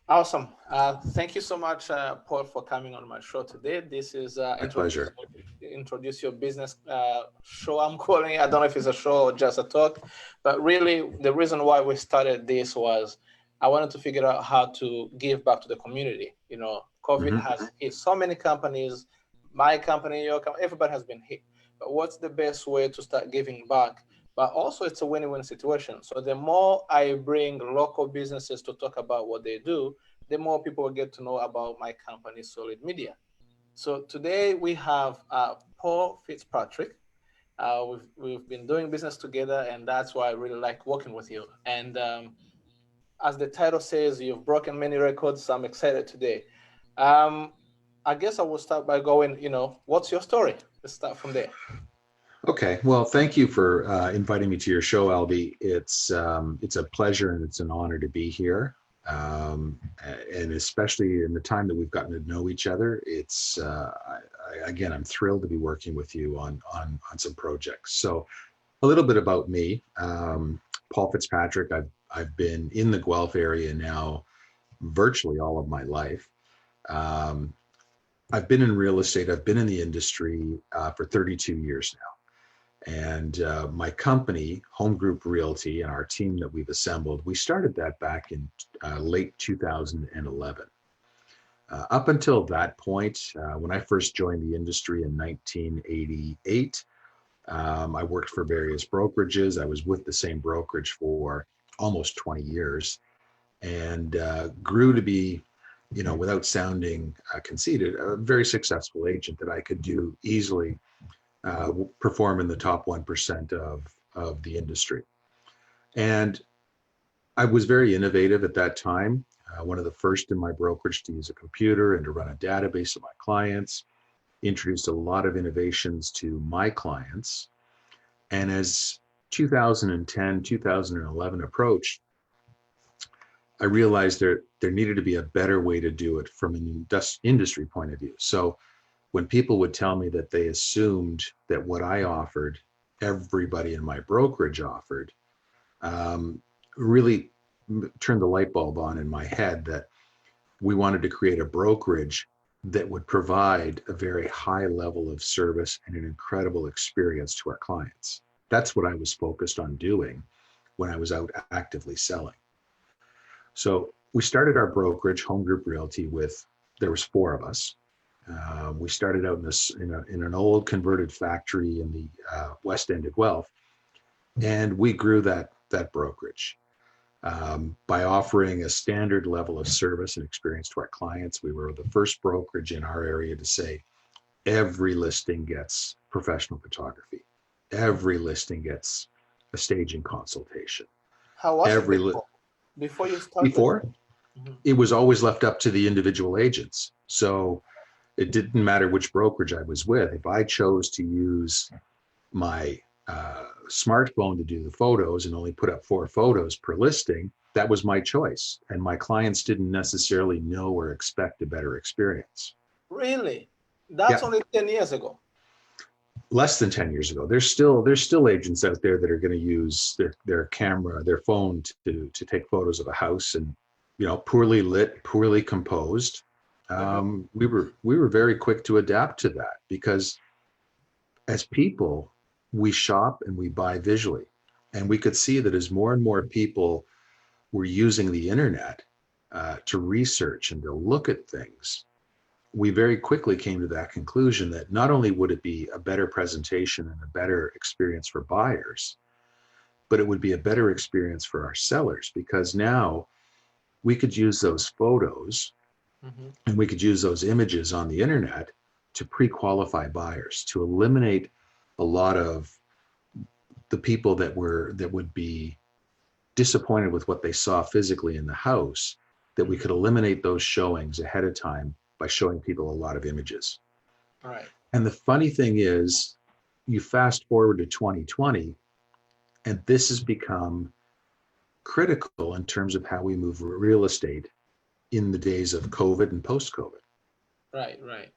Awesome. Thank you so much, Paul, for coming on my show today. This is My pleasure. introduce your business show. I'm calling it. I don't know if it's a show or just a talk, but really the reason why we started this was I wanted to figure out how to give back to the community. COVID Hmm. has hit so many companies, my company, your company, everybody has been hit. But what's the best way to start giving back? But also, it's a win-win situation. So the more I bring local businesses to talk about what they do, the more people will get to know about my company, Solid Media. So today we have Paul Fitzpatrick. We've been doing business together, and that's why I really like working with you. And as the title says, you've broken many records. So I'm excited today. Um, I guess I will start by going, what's your story? Let's start from there. Okay. Well, thank you for inviting me to your show, Albie. It's a pleasure and it's an honor to be here. And especially in the time that we've gotten to know each other, again, I'm thrilled to be working with you on some projects. So, a little bit about me. Paul Fitzpatrick. I've been in the Guelph area now virtually all of my life. Um, I've been in real estate. I've been in the industry for 32 years now. And my company, Home Group Realty, and our team that we've assembled, we started that back in late 2011. Up until that point, when I first joined the industry in 1988, I worked for various brokerages. I was with the same brokerage for almost 20 years and grew to be, without sounding conceited, a very successful agent that I could do easily perform in the top 1% of the industry. And I was very innovative at that time. One of the first in my brokerage to use a computer and to run a database of my clients, introduced a lot of innovations to my clients. And as 2010, 2011 approached, I realized there needed to be a better way to do it from an industry point of view. So when people would tell me that they assumed that what I offered, everybody in my brokerage offered, really turned the light bulb on in my head that we wanted to create a brokerage that would provide a very high level of service and an incredible experience to our clients. That's what I was focused on doing when I was out actively selling. So we started our brokerage, Home Group Realty, there was four of us. We started out in an old converted factory in the West End of Guelph, and we grew that brokerage by offering a standard level of service and experience to our clients. We were the first brokerage in our area to say every listing gets professional photography, every listing gets a staging consultation. How was it Every before you started? Before, Mhm. it was always left up to the individual agents. So it didn't matter which brokerage I was with. If I chose to use my smartphone to do the photos and only put up 4 photos per listing, that was my choice. And my clients didn't necessarily know or expect a better experience. Really? That's Yeah, only 10 years ago. less than 10 years ago. There's still agents out there that are going to use their camera, their phone to take photos of a house, and poorly lit, poorly composed. Mhm. We were very quick to adapt to that because as people, we shop and we buy visually. And we could see that as more and more people were using the internet to research and to look at things, we very quickly came to that conclusion that not only would it be a better presentation and a better experience for buyers, but it would be a better experience for our sellers because now we could use those photos Mhm. and we could use those images on the internet to pre-qualify buyers, to eliminate a lot of the people that would be disappointed with what they saw physically in the house, that we Mhm. could eliminate those showings ahead of time by showing people a lot of images. Right. And the funny thing is, you fast forward to 2020, and this has become critical in terms of how we move real estate in the days of COVID and post COVID. Right. Right.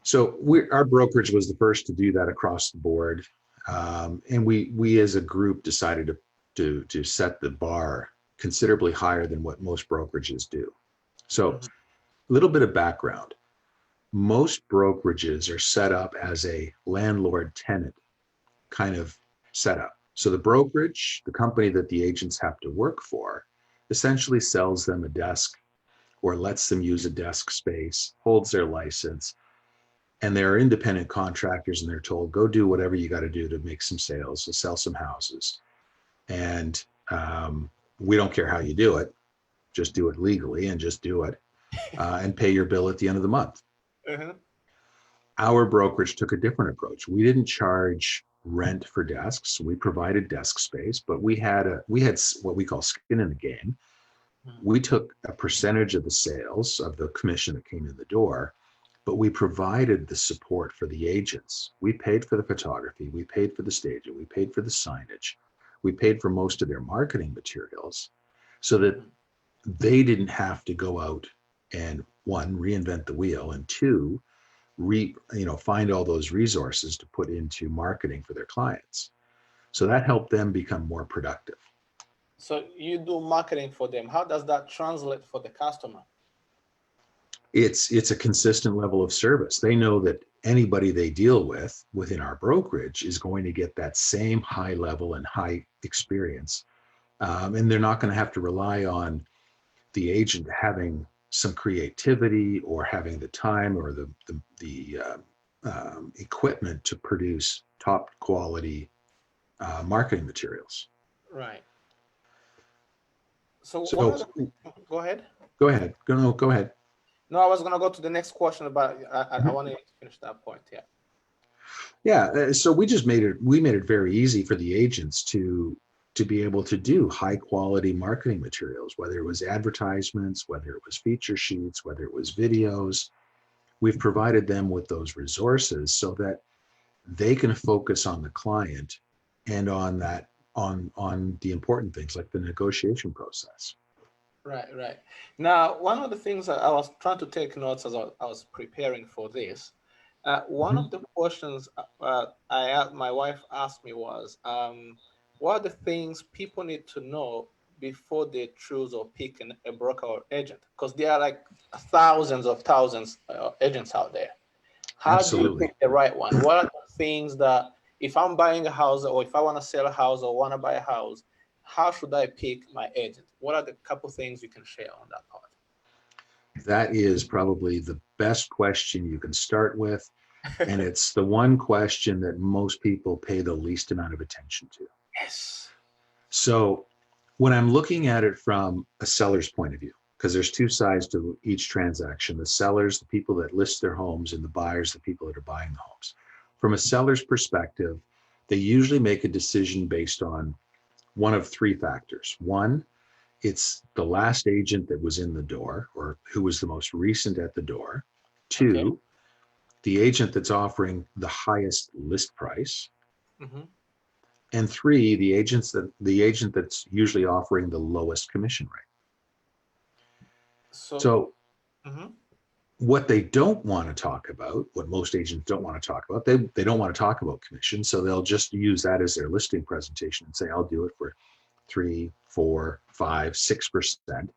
So our brokerage was the first to do that across the board, and we as a group decided to set the bar considerably higher than what most brokerages do. So Mhm. a little bit of background. Most brokerages are set up as a landlord-tenant kind of setup. So the brokerage, the company that the agents have to work for, essentially sells them a desk or lets them use a desk space, holds their license, and they're independent contractors and they're told, go do whatever you got to do to make some sales, to sell some houses. And we don't care how you do it, just do it legally and just do it and pay your bill at the end of the month. Mhm. Our brokerage took a different approach. We didn't charge rent for desks. We provided desk space, but we had what we call skin in the game. Mhm. We took a percentage of the sales of the commission that came in the door, but we provided the support for the agents. We paid for the photography, we paid for the staging, we paid for the signage, we paid for most of their marketing materials so that Mhm. they didn't have to go out and, one, reinvent the wheel, and two, find all those resources to put into marketing for their clients. So that helped them become more productive. So you do marketing for them. How does that translate for the customer? It's a consistent level of service. They know that anybody they deal with within our brokerage is going to get that same high level and high experience. And they're not going to have to rely on the agent having some creativity or having the time or the equipment to produce top quality marketing materials. Right. So one So other, go ahead. go ahead. Go ahead. No, I was gonna go to the next question, but I Mhm. wanted to finish that point. Yeah. Yeah. So we made it very easy for the agents to be able to do high quality marketing materials, whether it was advertisements, whether it was feature sheets, whether it was videos. We've provided them with those resources so that they can focus on the client and on the important things like the negotiation process. Right, right. Now, one of the things that I was trying to take notes as I was preparing for this, one Mhm. of the questions my wife asked me was, what are the things people need to know before they choose or pick a broker or agent? Because there are like thousands of agents out there. How do you Absolutely. pick the right one? What are the things that if I'm buying a house or if I want to sell a house or want to buy a house, how should I pick my agent? What are the couple things you can share on that That is probably the best question you can start with. And part? it's the one question that most people pay the least amount of attention to. Yes. So when I'm looking at it from a seller's point of view, because there's two sides to each transaction, the sellers, the people that list their homes, and the buyers, the people that are buying the homes. From a seller's perspective, they usually make a decision based on one of three factors. One, it's the last agent that was in the door or who was the most recent at the door. Okay. Two, the agent that's offering the highest list price. Hmm. And three, the agent that's usually offering the lowest commission rate. So, So mhm. what they don't want to talk about, what most agents don't want to talk about, they don't want to talk about commission. So they'll just use that as their listing presentation and say, I'll do it for 3, 4, 5, 6%.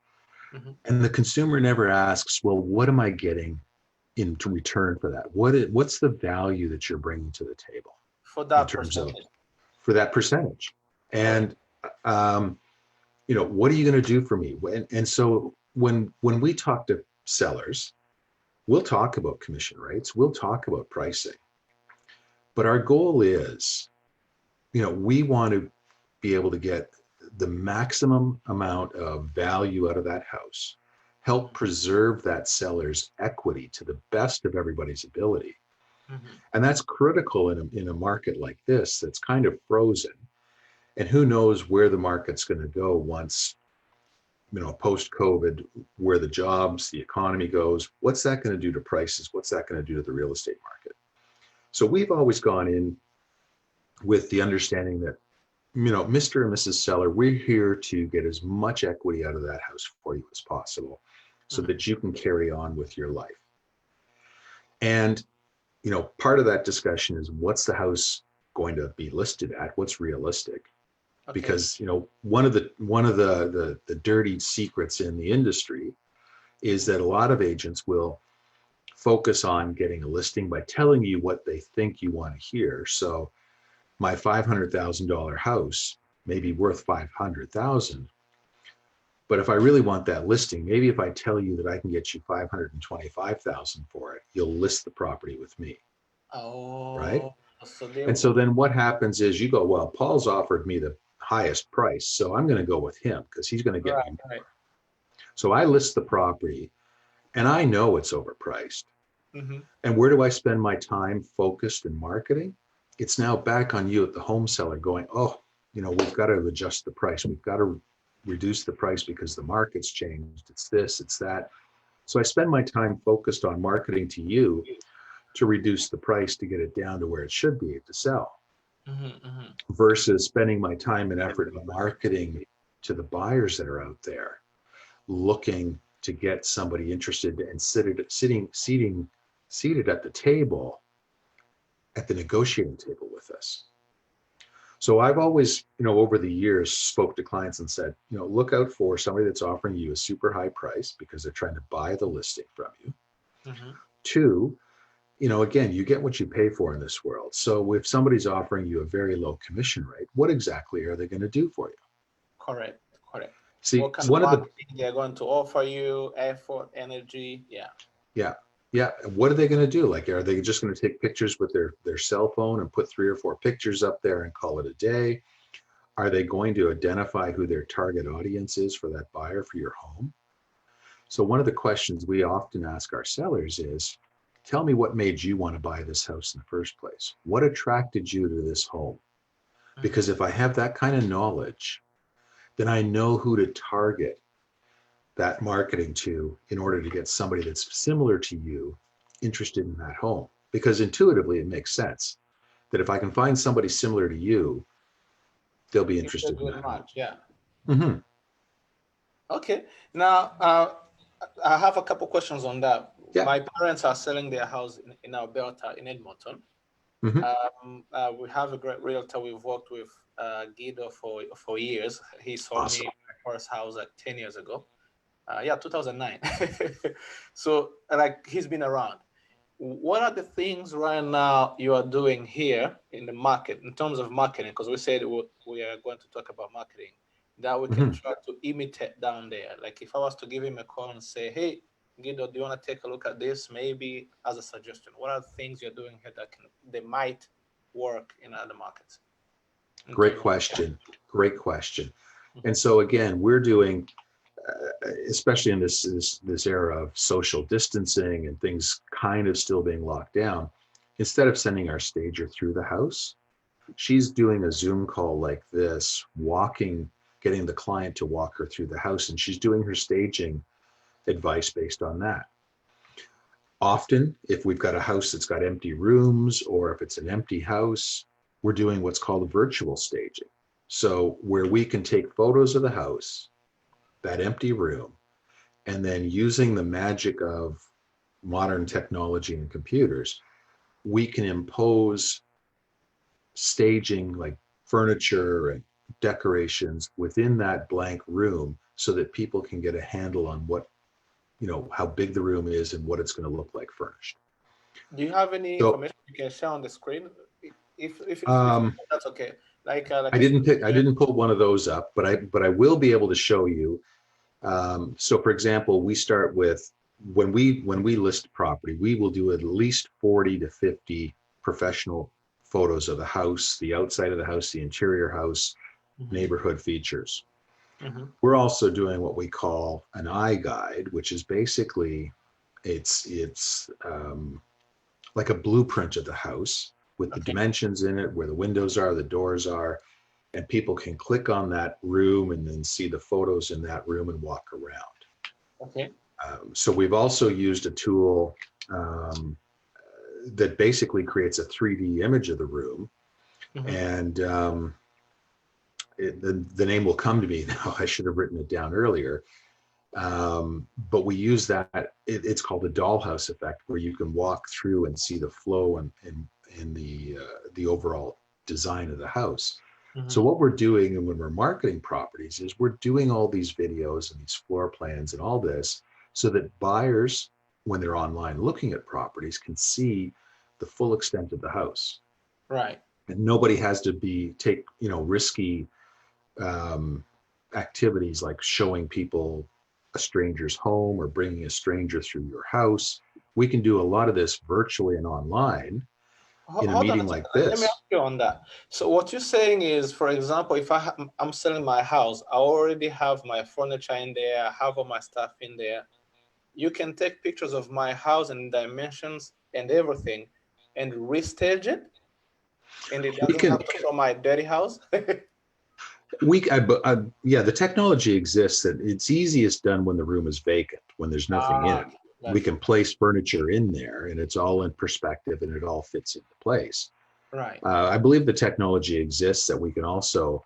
Hmm. And the consumer never asks, well, what am I getting in return for that? What's the value that you're bringing to the table For in that terms of percentage. for that percentage? Right. And what are you going to do for me? And so when we talk to sellers, we'll talk about commission rates, we'll talk about pricing, but our goal is, we want to be able to get the maximum amount of value out of that house, help Hmm. preserve that seller's equity to the best of everybody's ability. Hmm. And that's critical in a market like this that's kind of frozen. And who knows where the market's going to go once, post COVID, where the jobs, the economy goes. What's that going to do to prices? What's that going to do to the real estate market? So we've always gone in with the understanding that, Mr. and Mrs. Seller, we're here to get as much equity out of that house for you as possible so Hmm. that you can carry on with your life. And, part of that discussion is what's the house going to be listed at? What's realistic? Okay. because one of the dirty secrets in the industry is that a lot of agents will focus on getting a listing by telling you what they think you want to hear. So my $500,000 house may be worth 500,000, but if I really want that listing, maybe if I tell you that I can get you 525,000 for it, you'll list the property with me, right? Oh, so they And so then what happens is you go, well, Paul's offered me the highest price, so I'm going to go with him because he's going to get right, me. right. So I list the property and I know it's overpriced. Mm-hmm. And where do I spend my time focused in marketing? It's now back on you at the home seller going, oh, we've got to adjust the price. We've got to reduce the price because the market's changed. It's this, it's that. So I spend my time focused on marketing to you to reduce the price to get it down to where it should be to sell, Mm-hmm. Mm-hmm. versus spending my time and effort in marketing to the buyers that are out there looking to get somebody interested and seated at the table, at the negotiating table with us. So I've always, over the years spoke to clients and said, look out for somebody that's offering you a super high price because they're trying to buy the listing from you. Mm-hmm. Two, again, you get what you pay for in this world. So if somebody's offering you a very low commission rate, what exactly are they going to do for you? Correct, correct. See, What kind of one of the marketing they're going to offer you, effort, energy. Yeah. Yeah. Yeah. What are they going to do? Like, are they just going to take pictures with their cell phone and put 3 or 4 pictures up there and call it a day? Are they going to identify who their target audience is for that buyer for your home? So one of the questions we often ask our sellers is, tell me what made you want to buy this house in the first place? What attracted you to this home? Because if I have that kind of knowledge, then I know who to target that marketing to in order to get somebody that's similar to you interested in that home. Because intuitively, it makes sense that if I can find somebody similar to you, they'll be It's a interested in good that home. match. Yeah. Mm-hmm. Okay. Now, I have a couple questions on that. Yeah. My parents are selling their house in Alberta, in Edmonton. Mm-hmm. We have a great realtor. We've worked with Guido for years. He sold Awesome. me my first house like 10 years ago. 2009. So, like, he's been around. What are the things right now you are doing here in the market in terms of marketing? Because we said we are going to talk about marketing that we can try to imitate down there. Like, if I was to give him a call and say, hey, Guido, do you want to take a look at this? Maybe as a suggestion. What are the things you're doing here that they might work in other markets? Great question. Great question. Mm-hmm. And so again, we're doing, especially in this era of social distancing and things kind of still being locked down, instead of sending our stager through the house, she's doing a Zoom call like this, getting the client to walk her through the house, and she's doing her staging advice based on that. Often, if we've got a house that's got empty rooms, or if it's an empty house, we're doing what's called virtual staging. So where we can take photos of the house, that empty room, and then using the magic of modern technology and computers, we can impose staging like furniture and decorations within that blank room so that people can get a handle on how big the room is and what it's going to look like furnished. Do you have any So, information you can share on the screen? If that's okay. Like I didn't pull one of those up, but I will be able to show you. So for example, we start with when we list property, we will do at least 40 to 50 professional photos of the house, the outside of the house, the interior house, neighborhood features. We're also doing what we call an eye guide, which is basically it's like a blueprint of the house with the dimensions in it, where the windows are, the doors are, and people can click on that room and then see the photos in that room and walk around. Okay. So we've also used a tool that basically creates a 3D image of the room, and the name will come to me now. I should have written it down earlier. But we use that. It's called the dollhouse effect, where you can walk through and see the flow and the overall design of the house. So what we're doing, and when we're marketing properties, is we're doing all these videos and these floor plans and all this so that buyers, when they're online looking at properties, can see the full extent of the house. Right. And nobody has to take risky activities like showing people a stranger's home or bringing a stranger through your house. We can do a lot of this virtually and online in a Hold on a meeting second. like Let me this. ask you on that. So what you're saying is, for example, if I'm selling my house, I already have my furniture in there, I have all my stuff in there. You can take pictures of my house and dimensions and everything and restage it, and it We doesn't can, have to show my dirty house. yeah, the technology exists that it's easiest done when the room is vacant, when there's nothing in it. We Gotcha. can place furniture in there and it's all in perspective and it all fits into place. Right. I believe the technology exists that we can also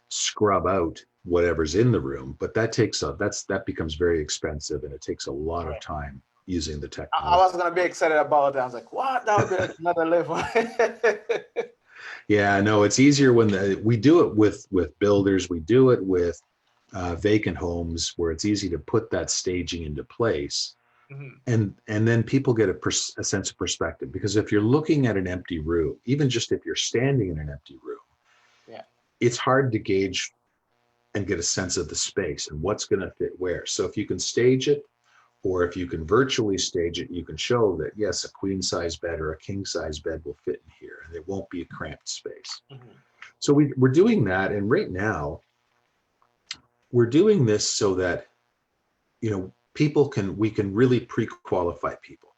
scrub out whatever's in the room, but that becomes very expensive and it takes a lot of Right. time using the I technology. was gonna be excited about it. I was like, what? That would be like another level. Yeah, no, it's easier when we do it with builders. We do it with vacant homes where it's easy to put that staging into place, Mhm. and then people get a sense of perspective. Because if you're looking at an empty room, even just if you're standing in an empty room, Yeah. it's hard to gauge and get a sense of the space and what's going to fit where. So if you can stage it, or if you can virtually stage it, you can show that yes, a queen size bed or a king size bed will fit in here, and it won't be a cramped space. Mhm. So we're doing that, and right now we're doing this so that we can really pre-qualify people,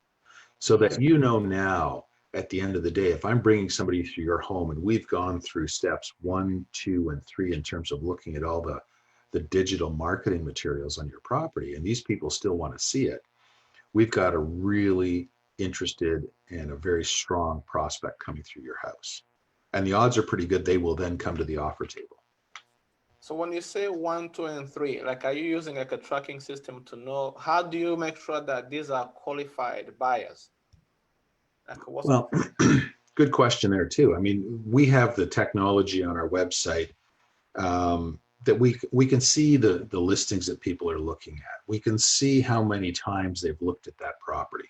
so that now at the end of the day, if I'm bringing somebody through your home and we've gone through steps 1, 2, and 3 in terms of looking at all the digital marketing materials on your property, and these people still want to see it, we've got a really interested and a very strong prospect coming through your house. And the odds are pretty good they will then come to the offer table. So when you say 1, 2, and 3, like, are you using like a tracking system to know? How do you make sure that these are qualified buyers? Like, what's the Well, good question there too. I mean, we have the technology on our website that we can see the listings that people are looking at. We can see how many times they've looked at that property.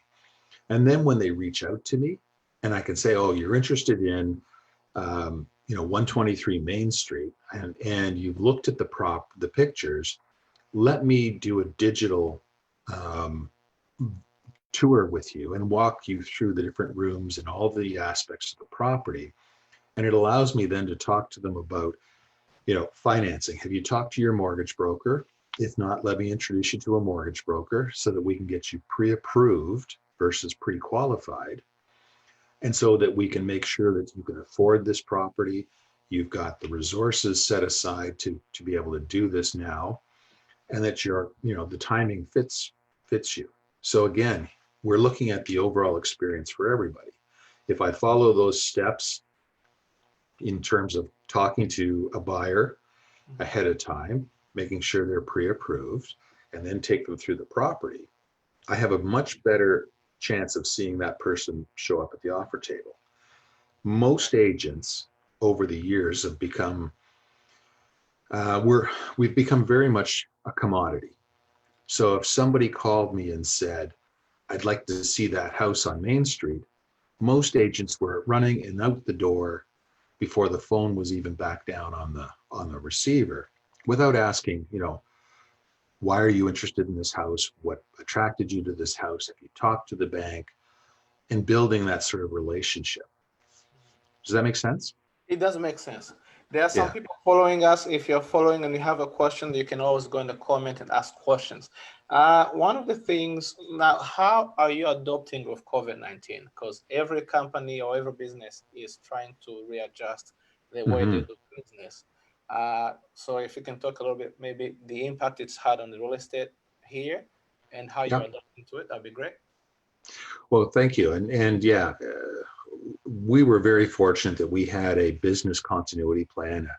And then when they reach out to me, and I can say, oh, you're interested in 123 Main Street, and you've looked at the pictures, let me do a digital um, tour with you and walk you through the different rooms and all the aspects of the property. And it allows me then to talk to them about, financing. Have you talked to your mortgage broker? If not, let me introduce you to a mortgage broker so that we can get you pre-approved versus pre-qualified. And so that we can make sure that you can afford this property. You've got the resources set aside to be able to do this now, and that the timing fits you. So again, we're looking at the overall experience for everybody. If I follow those steps in terms of talking to a buyer ahead of time, making sure they're pre-approved, and then take them through the property, I have a much better chance of seeing that person show up at the offer table. Most agents over the years have become we've become very much a commodity. So if somebody called me and said, I'd like to see that house on Main Street, most agents were running and out the door before the phone was even back down on the receiver, without asking, why are you interested in this house? What attracted you to this house? Have you talked to the bank? And building that sort of relationship. Does that make sense? It does make sense. There are some Yeah. people following us. If you're following and you have a question, you can always go in the comment and ask questions. One of the things now, how are you adopting with COVID-19? Because every company or every business is trying to readjust the way they Mm-hmm. do business. So if you can talk a little bit, maybe the impact it's had on the real estate here and how you're Yeah. adapting to it, that'd be great. Well, thank you. And yeah, we were very fortunate that we had a business continuity plan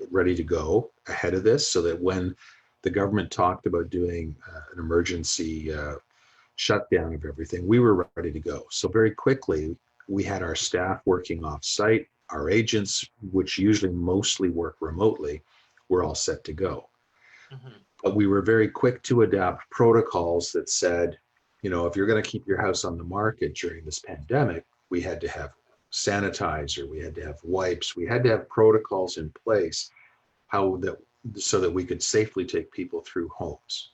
ready to go ahead of this, so that when the government talked about doing an emergency shutdown of everything, we were ready to go. So very quickly, we had our staff working off site. Our agents, which usually mostly work remotely, were all set to go. Mhm. But we were very quick to adapt protocols that said, if you're going to keep your house on the market during this pandemic, we had to have sanitizer, we had to have wipes, we had to have protocols in place so that we could safely take people through homes.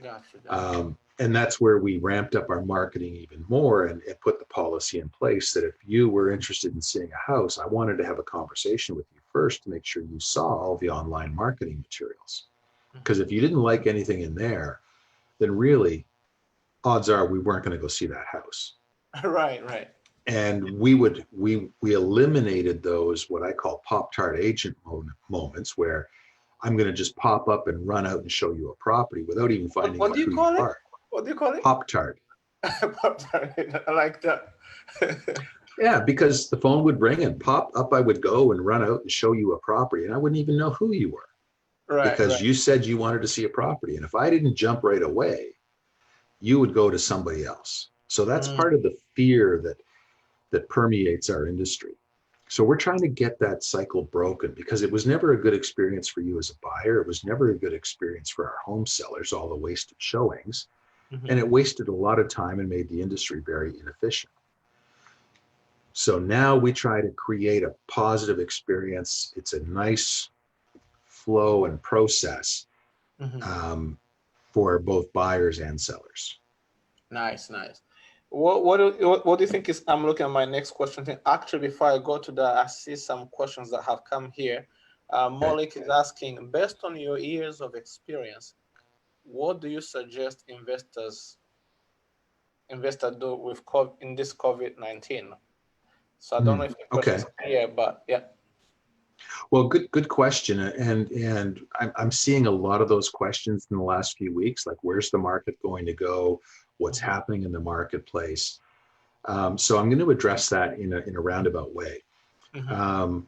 Gotcha. And that's where we ramped up our marketing even more and put the policy in place that if you were interested in seeing a house, I wanted to have a conversation with you first to make sure you saw all the online marketing materials. Because if you didn't like anything in there, then really, odds are we weren't going to go see that house. Right. And we eliminated those, what I call Pop-Tart agent moments, where I'm going to just pop up and run out and show you a property without even finding What out do you who call you it? are. What do you call it? Pop-Tart. Pop-Tart. I like that. Yeah, because the phone would ring and pop up, I would go and run out and show you a property, and I wouldn't even know who you were because Right. you said you wanted to see a property. And if I didn't jump right away, you would go to somebody else. So that's Mm. part of the fear that permeates our industry. So we're trying to get that cycle broken because it was never a good experience for you as a buyer. It was never a good experience for our home sellers, all the wasted showings. Mhm. And it wasted a lot of time and made the industry very inefficient. So now we try to create a positive experience. It's a nice flow and process Mhm. for both buyers and sellers. Nice. What do you think is? I'm looking at my next question. Actually, before I go to that, I see some questions that have come here. Okay. Malik is asking, based on your years of experience, what do you suggest investors do in this COVID-19? So I don't know if the question Okay. is clear, but yeah. Well, good question. And I'm seeing a lot of those questions in the last few weeks, like where's the market going to go? What's Mhm. happening in the marketplace? So I'm going to address that in a roundabout way. Mhm.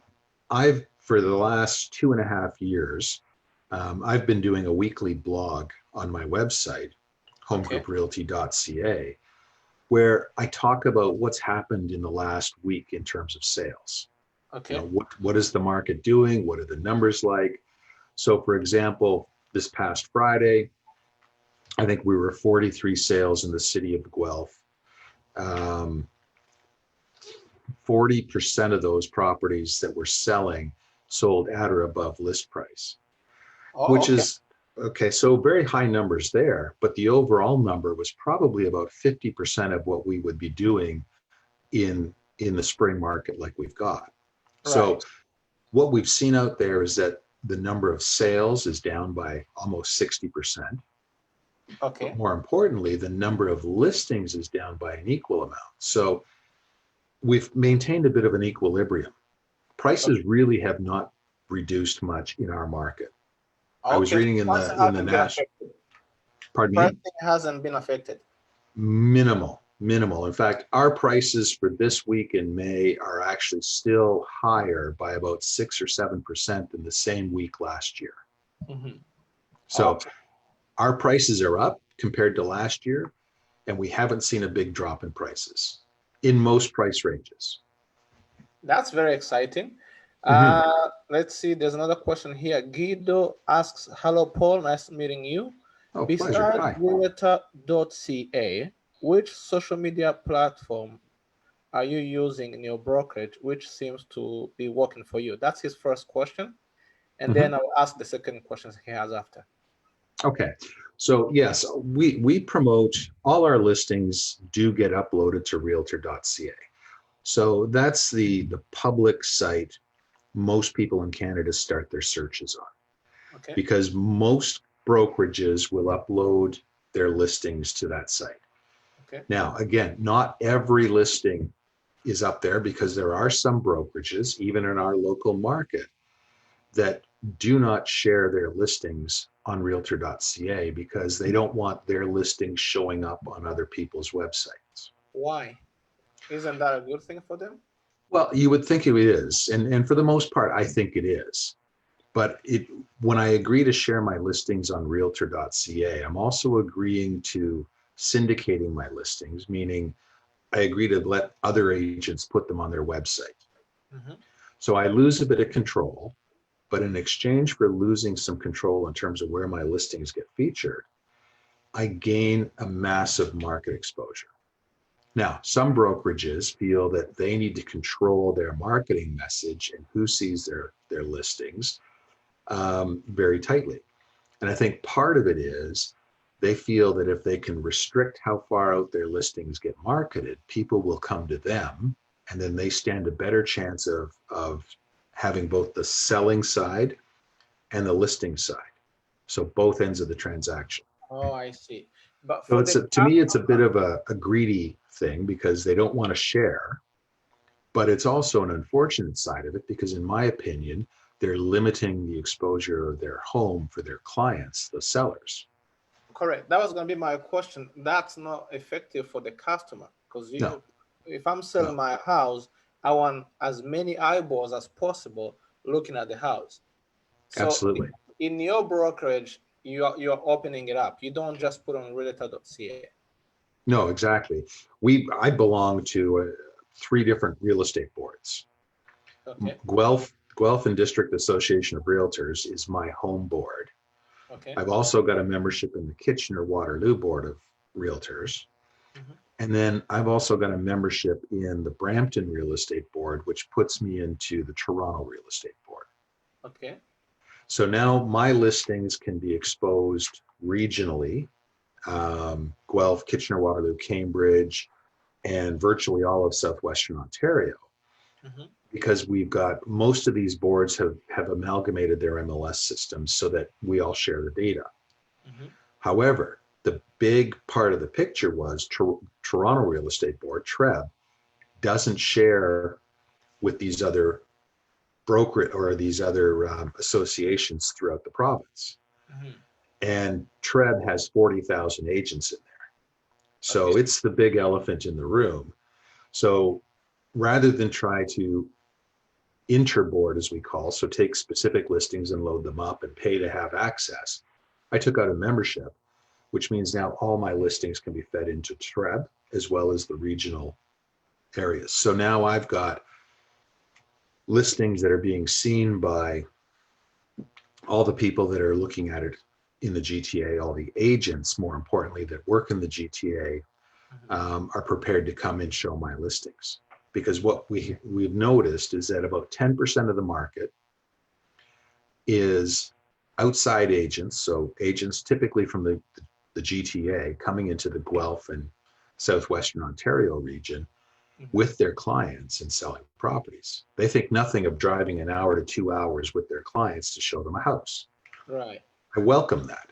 For the last 2.5 years, I've been doing a weekly blog on my website, Okay. homegrouprealty.ca, where I talk about what's happened in the last week in terms of sales. Okay. What is the market doing? What are the numbers like? So for example, this past Friday, I think we were 43 sales in the city of Guelph. 40% of those properties that were selling sold at or above list price, Oh, which okay. is okay. So very high numbers there, but the overall number was probably about 50% of what we would be doing in the spring market like we've got. So Right. what we've seen out there is that the number of sales is down by almost 60%. But Okay. more importantly, the number of listings is down by an equal amount. So we've maintained a bit of an equilibrium. Prices really have not reduced much in our market. I was Okay. reading in Pricing the hasn't been national, affected. pardon me, Pricing hasn't been affected. minimal. In fact, our prices for this week in May are actually still higher by about 6 or 7% than the same week last year. Mhm. So Okay. our prices are up compared to last year, and we haven't seen a big drop in prices in most price ranges. That's very exciting. Mm-hmm. Let's see. There's another question here. Guido asks, "Hello, Paul. Nice meeting you. Oh, pleasure. Besides Hi. Realtor.ca, which social media platform are you using in your brokerage, which seems to be working for you?" That's his first question. And Mm-hmm. then I'll ask the second questions he has after. Okay. So yes, we promote all our listings do get uploaded to realtor.ca. So that's the public site most people in Canada start their searches on, Okay. because most brokerages will upload their listings to that site. Okay. Now, again, not every listing is up there because there are some brokerages, even in our local market, that do not share their listings on realtor.ca because they don't want their listings showing up on other people's websites. Why? Isn't that a good thing for them? Well, you would think it is, and for the most part, I think it is. But when I agree to share my listings on realtor.ca, I'm also agreeing to syndicating my listings, meaning I agree to let other agents put them on their website. Mhm. So I lose a bit of control, but in exchange for losing some control in terms of where my listings get featured, I gain a massive market exposure. Now, some brokerages feel that they need to control their marketing message and who sees their listings very tightly. And I think part of it is they feel that if they can restrict how far out their listings get marketed, people will come to them, and then they stand a better chance of having both the selling side and the listing side. So both ends of the transaction. Oh, I see. But So for the to me, it's a bit of a greedy thing because they don't want to share, but it's also an unfortunate side of it because in my opinion, they're limiting the exposure of their home for their clients, the sellers. correct. That was going to be my question. That's not effective for the customer because No, if I'm selling no, my house, I want as many eyeballs as possible looking at the house. So absolutely. in your brokerage, you're opening it up. You don't just put on realtor.ca. No, exactly. I belong to 3 different real estate boards. Okay. Guelph and District Association of Realtors is my home board. Okay. I've also got a membership in the Kitchener Waterloo Board of Realtors. Mhm. And then I've also got a membership in the Brampton Real Estate Board, which puts me into the Toronto Real Estate Board. Okay. So now my listings can be exposed regionally, Guelph, Kitchener, Waterloo, Cambridge, and virtually all of southwestern Ontario, Mhm. because we've got most of these boards have amalgamated their MLS systems so that we all share the data. Mhm. However, the big part of the picture was Toronto Real Estate Board, TREB, doesn't share with these other brokerage or these other associations throughout the province. Mhm. And TREB has 40,000 agents in there. Okay. So it's the big elephant in the room. So rather than try to interboard, as we call, so take specific listings and load them up and pay to have access, I took out a membership, which means now all my listings can be fed into TREB as well as the regional areas. So now I've got listings that are being seen by all the people that are looking at it in the GTA, all the agents, more importantly, that work in the GTA, Mhm. are prepared to come and show my listings. Because what we've noticed is that about 10% of the market is outside agents, so agents typically from the GTA coming into the Guelph and southwestern Ontario region Mhm. with their clients and selling properties. They think nothing of driving an hour to 2 hours with their clients to show them a house. Right. I welcome that.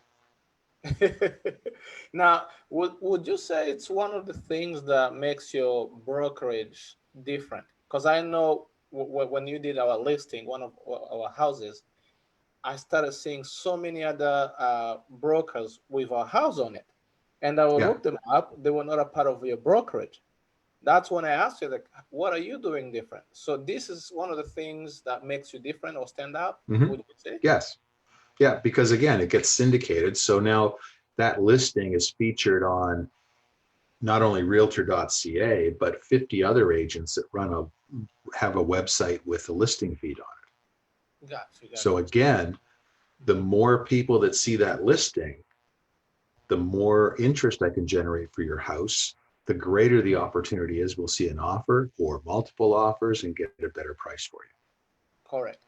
Now, would you say it's one of the things that makes your brokerage different? Because I know when you did our listing, one of our houses, I started seeing so many other brokers with a house on it. And I will Yeah. look them up. They were not a part of your brokerage. That's when I asked you, like, what are you doing different? So this is one of the things that makes you different or stand out, Mm-hmm. would you say? Yes. Yeah, because again, it gets syndicated. So now that listing is featured on not only realtor.ca, but 50 other agents that have a website with a listing feed on it. Got you, got So you. again, the more people that see that listing, the more interest I can generate for your house, the greater the opportunity is we'll see an offer or multiple offers and get a better price for you. Correct.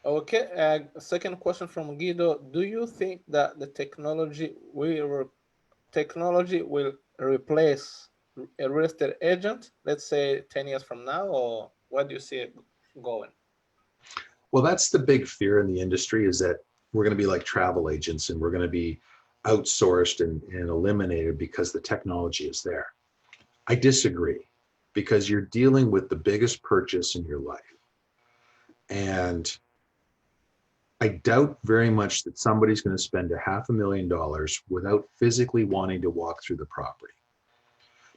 Okay, second question from Guido. Do you think that the technology will replace a real estate agent, let's say 10 years from now, or where do you see it going? Well, that's the big fear in the industry, is that we're going to be like travel agents and we're going to be outsourced and eliminated because the technology is there. I disagree, because you're dealing with the biggest purchase in your life. And I doubt very much that somebody's going to spend $500,000 without physically wanting to walk through the property.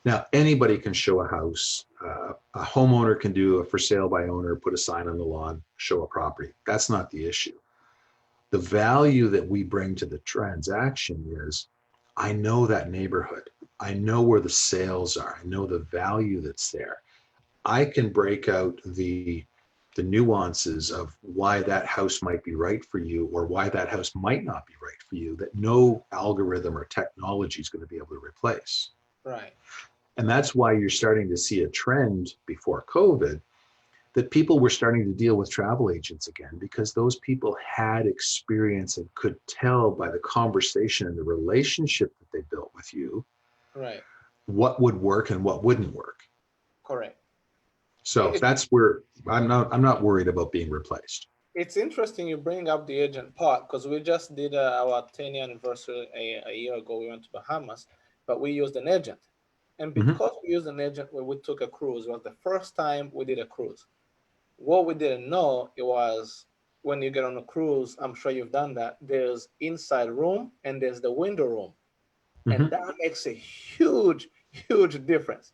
Now, anybody can show a house. A homeowner can do a for sale by owner, put a sign on the lawn, show a property. That's not the issue. The value that we bring to the transaction is, I know that neighborhood. I know where the sales are. I know the value that's there. I can break out the the nuances of why that house might be right for you or why that house might not be right for you that no algorithm or technology is going to be able to replace. Right. And that's why you're starting to see a trend before COVID that people were starting to deal with travel agents again because those people had experience and could tell by the conversation and the relationship that they built with you Right. what would work and what wouldn't work. Correct. So It, that's where I'm not worried about being replaced. it's interesting you bring up the agent part because we just did our 10-year anniversary a year ago. We went to Bahamas, but we used an agent. And Mhm. because we used an agent when we took a cruise, it was the first time we did a cruise. What we didn't know it was when you get on a cruise, I'm sure you've done that. There's inside room and there's the window room, and Mhm. that makes a huge difference.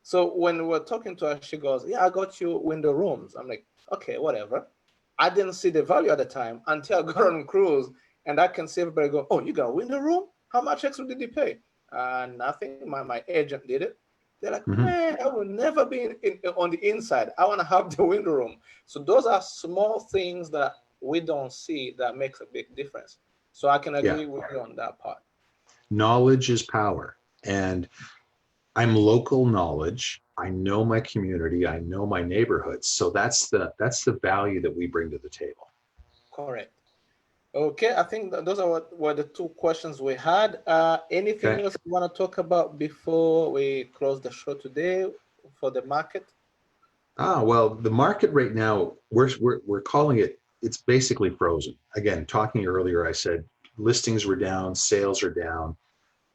So when we're talking to her, she goes, "Yeah, I got you window rooms." I'm like, "Okay, whatever." I didn't see the value at the time until I got on cruise, and I can see everybody go, "Oh, you got a window room? How much extra did you pay?" Nothing. My agent did it. They're like, Mhm. "Man, I will never be on the inside. I want to have the window room." So those are small things that we don't see that makes a big difference. So I can Yeah. agree with you on that part. Knowledge is power. And I'm local knowledge. I know my community. I know my neighborhoods. So that's the value that we bring to the table. Correct. Okay, I think that those are were the two questions we had. Anything Okay. else you want to talk about before we close the show today for the market? Well, the market right now, we're calling it, it's basically frozen. Again, talking earlier, I said listings were down, sales are down,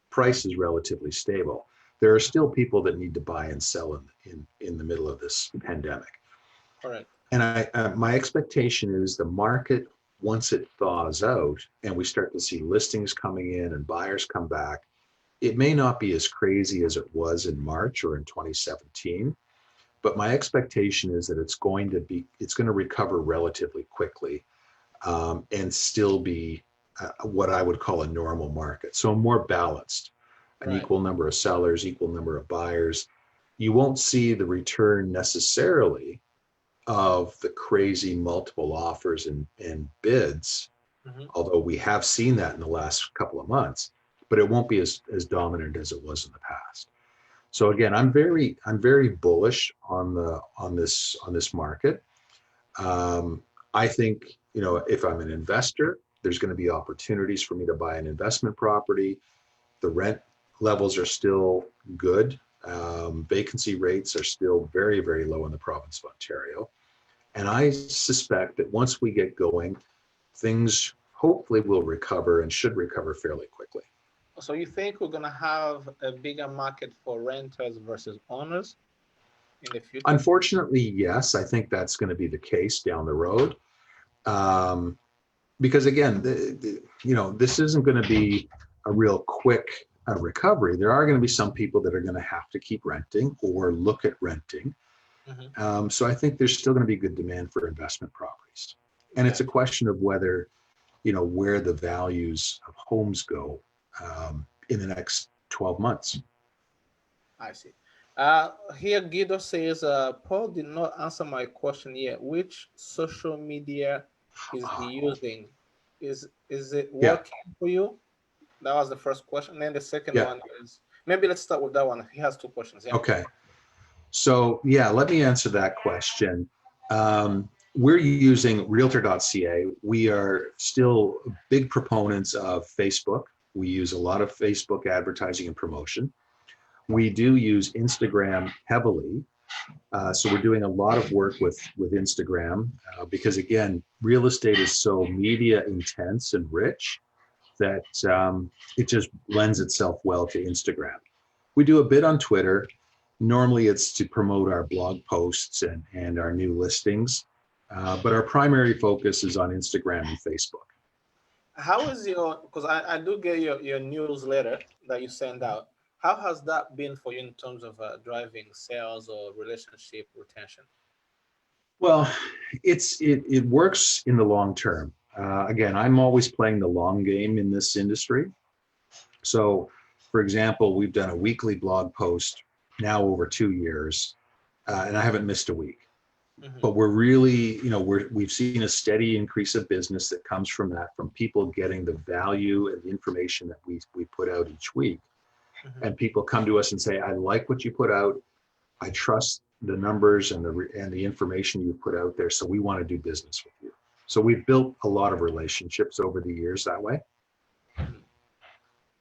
price is relatively stable. There are still people that need to buy and sell in the middle of this pandemic. Correct. And my expectation is the market, once it thaws out and we start to see listings coming in and buyers come back, it may not be as crazy as it was in March or in 2017, but my expectation is that it's going to recover relatively quickly, and still be what I would call a normal market. So more balanced, an Right. equal number of sellers, equal number of buyers. You won't see the return necessarily of the crazy multiple offers and bids, Hmm. although we have seen that in the last couple of months, but it won't be as dominant as it was in the past. So again, I'm very bullish on this market. I think, if I'm an investor, there's going to be opportunities for me to buy an investment property. The rent levels are still good. Vacancy rates are still very, very low in the province of Ontario. And I suspect that once we get going, things hopefully will recover and should recover fairly quickly. So you think we're gonna have a bigger market for renters versus owners in the future? Unfortunately, yes, I think that's going to be the case down the road. Um, because again, this isn't going to be a real quick recovery. There are going to be some people that are going to have to keep renting or look at renting. Hmm. So I think there's still going to be good demand for investment properties. And it's a Gotcha. question of whether, where the values of homes go in the next 12 months. I see. Here Guido says, Paul did not answer my question yet. Which social media is he using? Is it Yeah, working for you? That was the first question. And then the second yeah. one is maybe let's start with that one. He has two questions. Yeah. Okay. So yeah, let me answer that question. We're using Realtor.ca. We are still big proponents of Facebook. We use a lot of Facebook advertising and promotion. We do use Instagram heavily. So we're doing a lot of work with Instagram, because again, real estate is so media intense and rich that it just lends itself well to Instagram. We do a bit on Twitter. Normally it's to promote our blog posts and our new listings, but our primary focus is on Instagram and Facebook. How is your, because I do get your newsletter that you send out. How has that been for you in terms of driving sales or relationship retention? Well, it works in the long term. Again, I'm always playing the long game in this industry. So, for example, we've done a weekly blog post now over 2 years, and I haven't missed a week. But we're really, we've seen a steady increase of business that comes from that, from people getting the value and the information that we put out each week. And people come to us and say, I like what you put out. I trust the numbers and the information you put out there. So we want to do business with you. So we've built a lot of relationships over the years that way.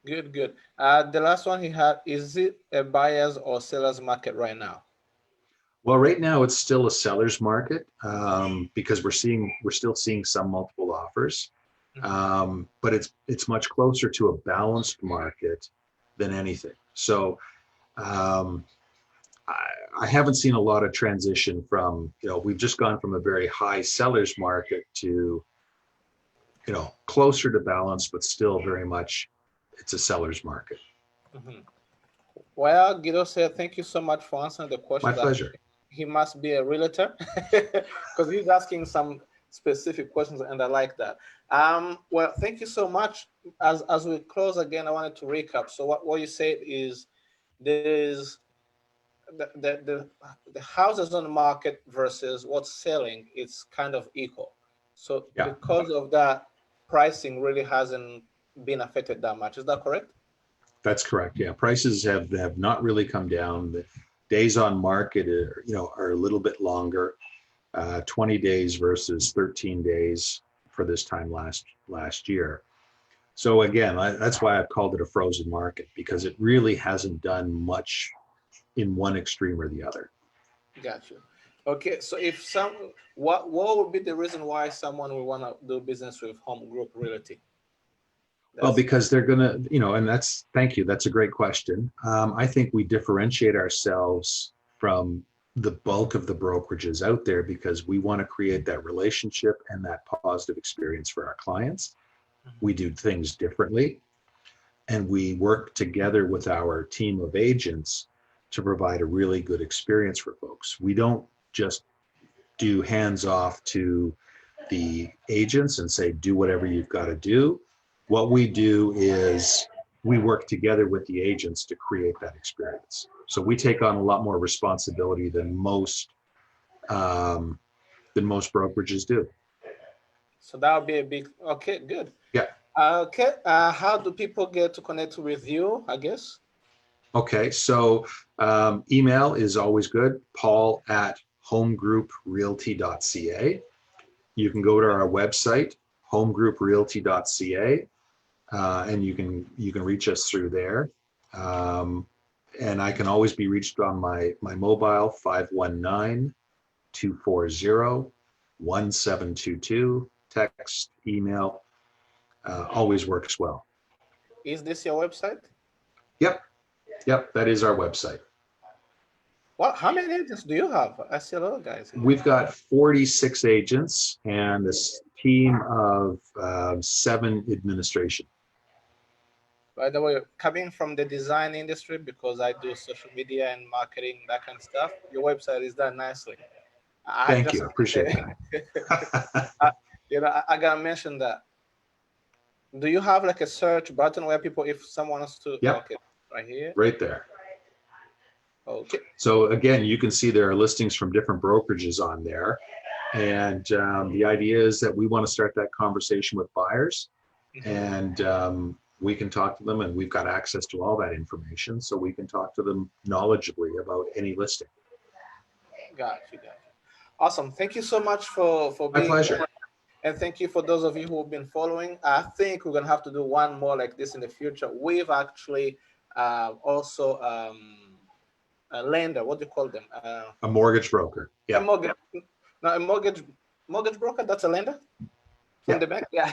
Good, good. The last one he had, is it a buyer's or seller's market right now? Well, right now it's still a seller's market because we're still seeing some multiple offers, but it's much closer to a balanced market than anything. So I haven't seen a lot of transition from, we've just gone from a very high seller's market to, closer to balance, but still very much it's a seller's market. Well, Guido said, thank you so much for answering the question. My pleasure. He must be a realtor because he's asking some specific questions, and I like that. Well, thank you so much. As we close again, I wanted to recap. So what you said is there's the houses on the market versus what's selling, it's kind of equal. So because of that, pricing really hasn't been affected that much. Is that correct? That's correct. Yeah, prices have not really come down. The days on market are a little bit longer, 20 days versus 13 days for this time last year. So again, that's why I've called it a frozen market, because it really hasn't done much in one extreme or the other. Gotcha. Okay, so what would be the reason why someone would want to do business with Home Group Realty? Well, because they're gonna, and thank you. That's a great question. I think we differentiate ourselves from the bulk of the brokerages out there because we want to create that relationship and that positive experience for our clients. We do things differently, and we work together with our team of agents to provide a really good experience for folks. We don't just do hands off to the agents and say, do whatever you've got to do. What we do is we work together with the agents to create that experience. So we take on a lot more responsibility than most brokerages do. So that would be a big, okay, good. Yeah. Okay, how do people get to connect with you, I guess? Okay, so email is always good, paul@homegrouprealty.ca. You can go to our website, homegrouprealty.ca, and you can reach us through there. And I can always be reached on my mobile, 519-240-1722. Text, email, always works well. Is this your website? Yep, that is our website. Well, how many agents do you have? I see a lot of guys. We've got 46 agents and this team of 7 administration. By the way, coming from the design industry, because I do social media and marketing, that kind of stuff, your website is done nicely. Thank you. Appreciate that. I gotta mention that. Do you have like a search button where people, if someone wants to, okay, right here? Right there. Okay. So again, you can see there are listings from different brokerages on there. And the idea is that we want to start that conversation with buyers, and we can talk to them, and we've got access to all that information, so we can talk to them knowledgeably about any listing. Gotcha. Awesome. Thank you so much for being My pleasure. here. And thank you for those of you who have been following. I think we're going to have to do one more like this in the future. We've actually also a lender, what do you call them? A mortgage broker. Yeah. A mortgage broker, that's a lender? From the bank? Yeah.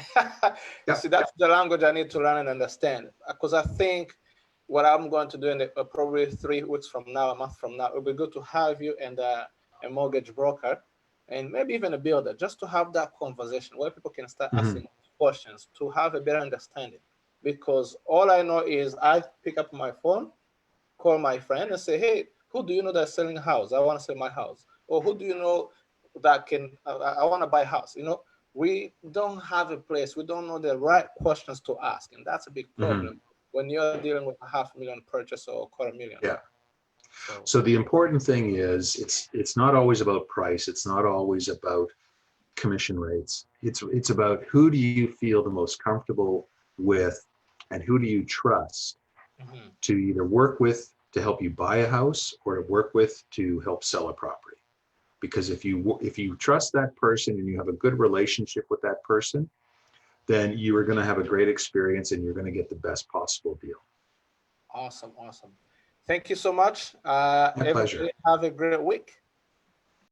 See, that's the language I need to learn and understand. Because I think what I'm going to do in probably 3 weeks from now, a month from now, it would be good to have you and a mortgage broker, and maybe even a builder, just to have that conversation where people can start asking questions to have a better understanding. Because all I know is I pick up my phone, call my friend and say, hey, who do you know that's selling a house? I want to sell my house. Or who do you know that can, I want to buy a house? We don't have a place. We don't know the right questions to ask. And that's a big problem when you're dealing with a $500,000 purchase or $250,000. Yeah. So the important thing is it's not always about price. It's not always about commission rates. It's about who do you feel the most comfortable with and who do you trust to either work with to help you buy a house or to work with to help sell a property. Because if you trust that person and you have a good relationship with that person, then you are going to have a great experience and you're going to get the best possible deal. Awesome. Thank you so much. My Everybody pleasure. have a great week.